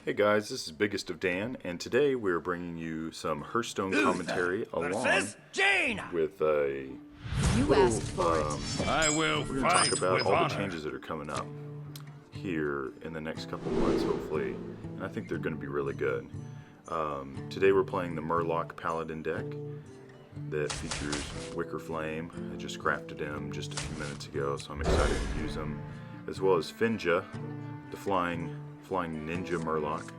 Hey guys, this is Biggest of Dan, and today we're bringing you some Hearthstone commentary along with a You asked for it. I will we're going to talk about all the changes that are coming up here in the next couple months, hopefully, and I think they're going to be really good. Today we're playing the MurlocaDan deck that features Wicker Flame. I just crafted him just a few minutes ago, so I'm excited to use him, as well as Finja, the flying ninja Murloc.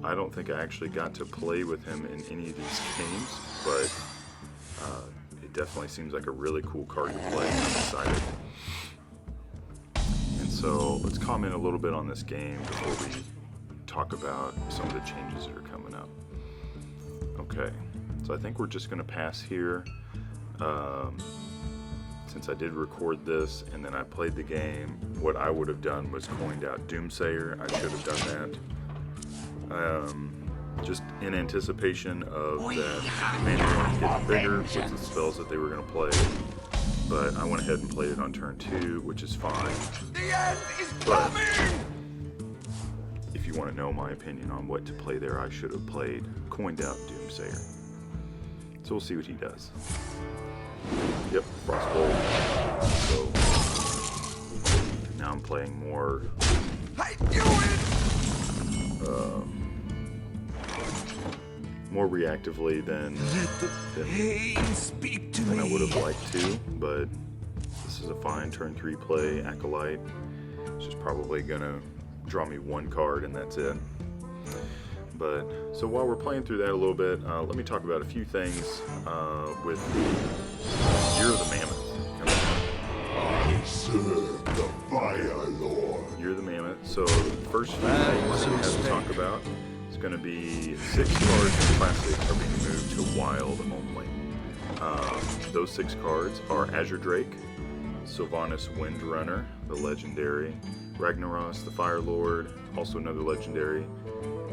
I don't think I actually got to play with him in any of these games, but it definitely seems like a really cool card to play. I'm excited. And so let's comment a little bit on this game before we talk about some of the changes that are coming up. Okay, so I think we're just going to pass here. Since I did record this and then I played the game, what I would have done was coined out Doomsayer. I should have done that. Just in anticipation of that mana getting bigger with the spells that they were going to play. But I went ahead and played it on turn 2, which is fine. The end is But coming! if you want to know my opinion on what to play there, I should have played coined out Doomsayer. So we'll see what he does. Yep, Frostbolt. So now I'm playing more. I knew it! More reactively than Speak to I me. would have liked to, but this is a fine turn 3 play. Acolyte. It's just probably gonna draw me one card and that's it. But so while we're playing through that a little bit, let me talk about a few things with the Year of the Mammoth. I serve the Fire Lord. Year of the Mammoth. So the first few things we have to talk about is going to be 6 cards from Classic are being moved to Wild only. Those 6 cards are Azure Drake, Sylvanas Windrunner, the legendary, Ragnaros, the Fire Lord, also another legendary,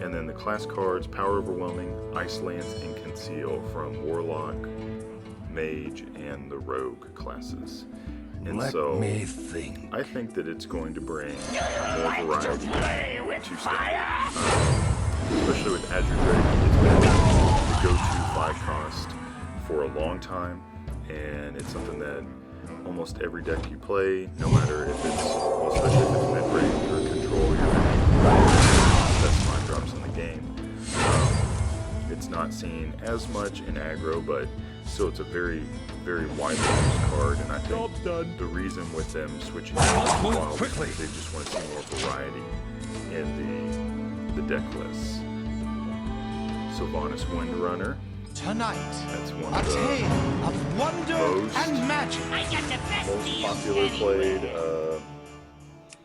and then the class cards Power Overwhelming, Ice Lance, and Conceal from Warlock, Mage, and the Rogue classes. And so I think that it's going to bring more variety to Standard. Especially with Azure Drake, it's been the go-to 5-cost for a long time, and it's something that almost every deck you play, no matter if it's, well, especially if it's mid-range or control, you're going to best mind drops in the game. It's not seen as much in aggro, but still it's a very, very widely used card, and I think the reason with them switching to Wild is they just want to see more variety in the deck lists. Sylvanas Windrunner. Tonight, That's one a of the tale of wonder most and magic. most popular played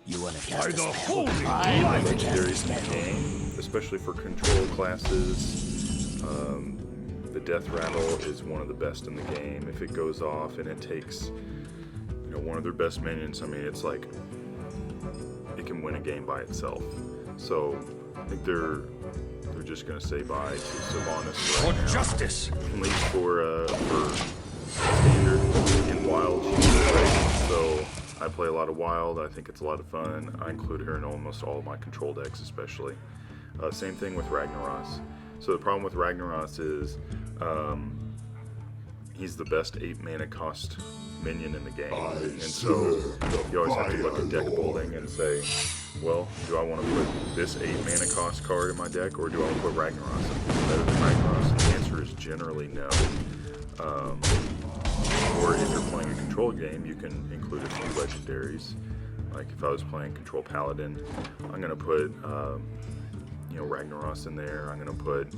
You want to By cast the a holy legendaries in the game, especially for control classes. The Death Rattle is one of the best in the game. If it goes off and it takes, one of their best minions, I mean, it's like it can win a game by itself. So I think they're just gonna say bye to Sylvanas right now. justice! At least for Standard. In Wild, she's great. So I play a lot of Wild. I think it's a lot of fun. I include her in almost all of my control decks, especially. Same thing with Ragnaros. So the problem with Ragnaros is he's the best 8 mana cost minion in the game, and so you always have to look at deck building and say, well, do I want to put this 8 mana cost card in my deck, or do I want to put Ragnaros better than Ragnaros? And the answer is generally no. Or if you're playing a control game, you can include a few legendaries. Like if I was playing Control Paladin, I'm going to put Ragnaros in there. I'm going to put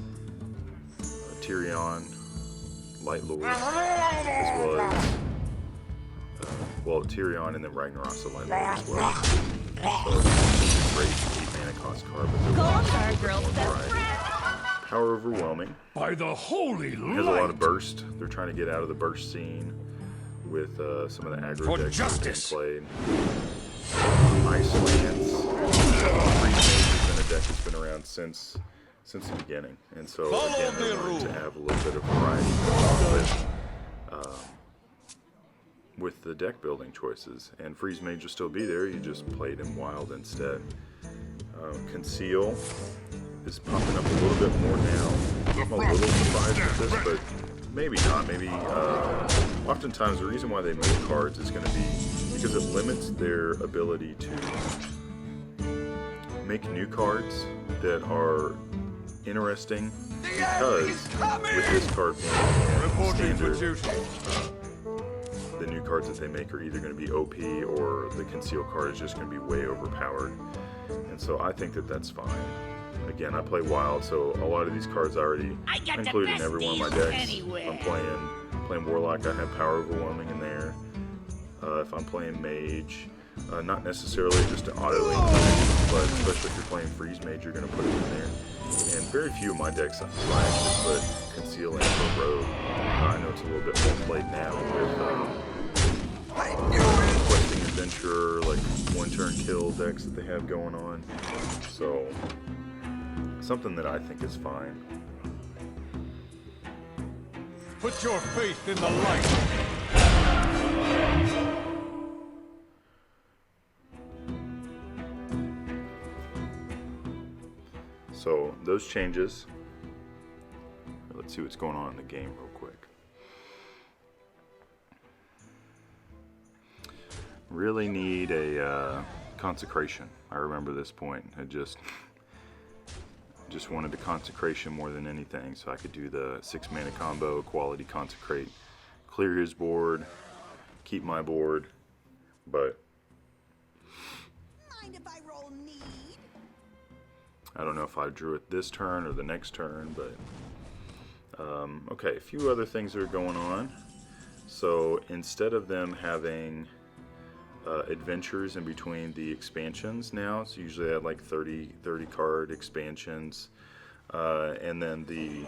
Tyrion, Light Lord, as well as Tyrion and then Ragnaros, the Light Lord as well. So it's a great 8 mana cost card, but they're Power Overwhelming. By the holy It has a lot of burst. They're trying to get out of the burst scene with some of the aggro decks that are being played. Ice Lance. Freeze Mage has been a deck that's been around since the beginning, and so again, they wanted to have a little bit of variety with the deck building choices. And Freeze Mage will still be there. You just played him Wild instead. Conceal is popping up a little bit more now. I'm a little surprised with this, but maybe not. Maybe oftentimes the reason why they move cards is going to be because it limits their ability to make new cards that are interesting, because with this card being standard, the new cards that they make are either going to be OP or the Conceal card is just going to be way overpowered. And so I think that that's fine. Again, I play Wild, so a lot of these cards I already include in every one of my decks. I'm playing Warlock, I have Power Overwhelming in there. If I'm playing Mage, not necessarily just an auto link, but especially if you're playing Freeze Mage, you're going to put it in there. And very few of my decks I actually put Conceal in for Rogue. I know it's a little bit more played now with Questing Adventurer, like one-turn kill decks that they have going on. So, something that I think is fine. Put your faith in the light. So those changes. Let's see what's going on in the game real quick. Really need a consecration. I remember this point. I just wanted the consecration more than anything, so I could do the 6-mana combo, quality consecrate, clear his board, keep my board, but Mind if I roll need? I don't know if I drew it this turn or the next turn, but okay, a few other things that are going on. So instead of them having adventures in between the expansions now, it's usually at like 30 card expansions, and then the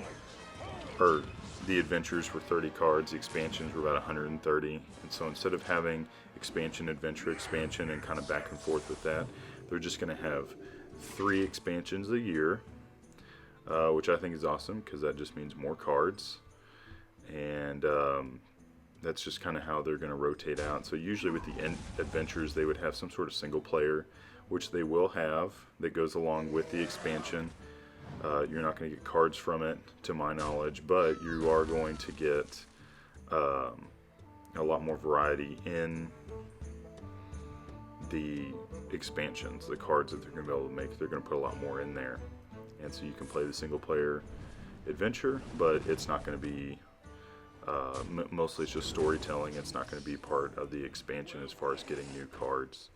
adventures were 30 cards, the expansions were about 130, and so instead of having expansion, adventure, expansion, and kind of back and forth with that, they're just going to have 3 expansions a year, which I think is awesome because that just means more cards, and that's just kind of how they're going to rotate out. So usually with the adventures, they would have some sort of single player, which they will have, that goes along with the expansion. You're not going to get cards from it, to my knowledge, but you are going to get a lot more variety in the expansions, the cards that they're going to be able to make. They're going to put a lot more in there, and so you can play the single player adventure, but it's not going to be mostly it's just storytelling. It's not going to be part of the expansion as far as getting new cards.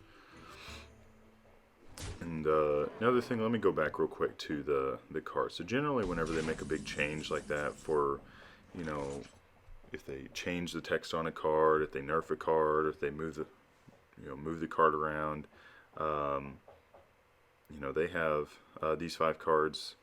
And another thing, let me go back real quick to the cards. So generally whenever they make a big change like that, for, you know, if they change the text on a card, if they nerf a card, if they move the card around, you know, they have these 6 cards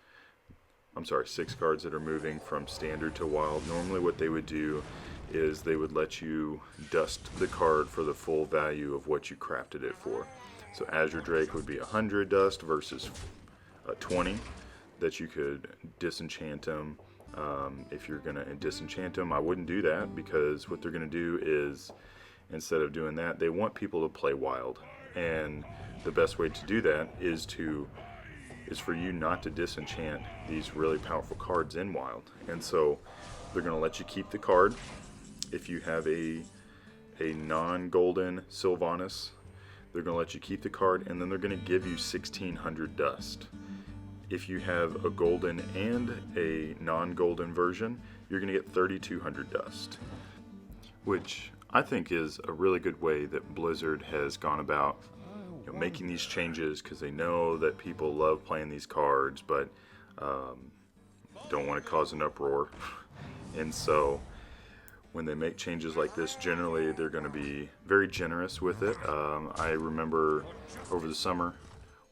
that are moving from standard to wild. Normally what they would do is they would let you dust the card for the full value of what you crafted it for. So Azure Drake would be 100 dust versus 20 that you could disenchant them. If you're going to disenchant them, I wouldn't do that, because what they're going to do is, instead of doing that, they want people to play wild. And the best way to do that is for you not to disenchant these really powerful cards in wild. And so they're going to let you keep the card if you have a non-golden Sylvanas. They're going to let you keep the card, and then they're going to give you 1600 dust. If you have a golden and a non-golden version, you're going to get 3200 dust, which I think is a really good way that Blizzard has gone about making these changes, because they know that people love playing these cards, but don't want to cause an uproar. And so when they make changes like this, generally they're going to be very generous with it. I remember over the summer,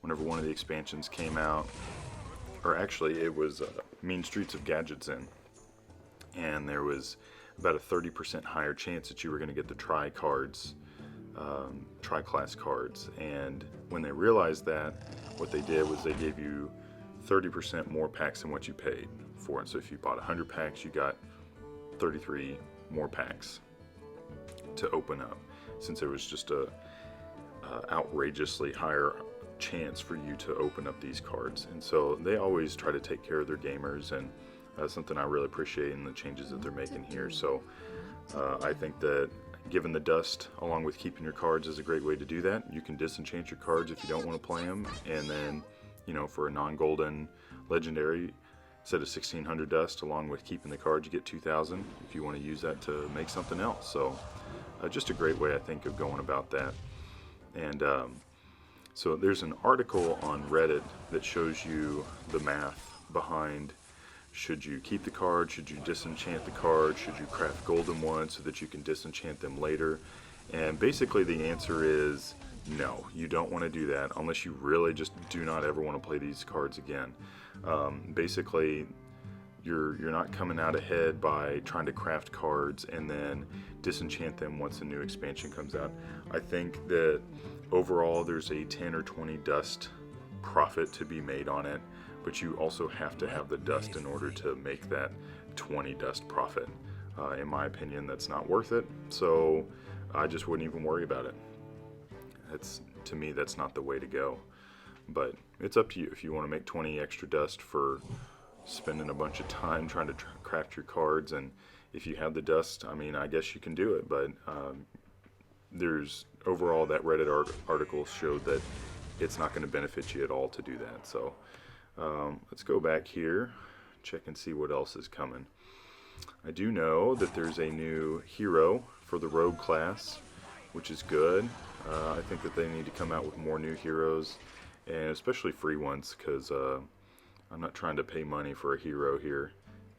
whenever one of the expansions came out, or actually it was Mean Streets of Gadgets in, and there was about a 30% higher chance that you were going to get the tri-class cards. And when they realized that, what they did was they gave you 30% more packs than what you paid for it. So if you bought 100 packs, you got 33 more packs to open up, since there was just a outrageously higher chance for you to open up these cards. And so they always try to take care of their gamers, and that's something I really appreciate in the changes that they're making here. So I think that giving the dust along with keeping your cards is a great way to do that. You can disenchant your cards if you don't want to play them, and then, you know, for a non-golden legendary, instead of 1600 dust, along with keeping the cards, you get 2000 if you want to use that to make something else. So just a great way, I think, of going about that. And so there's an article on Reddit that shows you the math behind, should you keep the card, should you disenchant the card, should you craft golden ones so that you can disenchant them later. And basically the answer is no, you don't want to do that unless you really just do not ever want to play these cards again. Basically, you're not coming out ahead by trying to craft cards and then disenchant them once a new expansion comes out. I think that overall there's a 10 or 20 dust profit to be made on it, but you also have to have the dust in order to make that 20 dust profit. In my opinion, that's not worth it, so I just wouldn't even worry about it. To me, that's not the way to go. But it's up to you if you want to make 20 extra dust for spending a bunch of time trying to craft your cards. And if you have the dust, I mean, I guess you can do it, but there's overall that Reddit article showed that it's not going to benefit you at all to do that. So let's go back here, check and see what else is coming. I do know that there's a new hero for the rogue class, which is good. I think that they need to come out with more new heroes, and especially free ones, because I'm not trying to pay money for a hero here.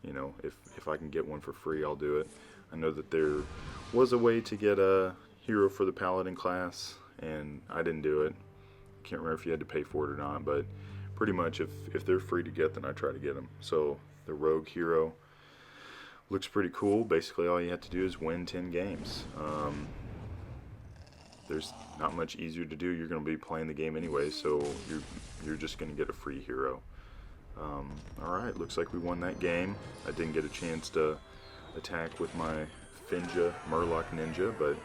You know, if I can get one for free, I'll do it. I know that there was a way to get a hero for the paladin class, and I didn't do it. Can't remember if you had to pay for it or not, but pretty much if they're free to get, then I try to get them. So the rogue hero looks pretty cool. Basically all you have to do is win 10 games. There's not much easier to do. You're going to be playing the game anyway, so you're just going to get a free hero. Alright, looks like we won that game. I didn't get a chance to attack with my Finja Murloc Ninja, but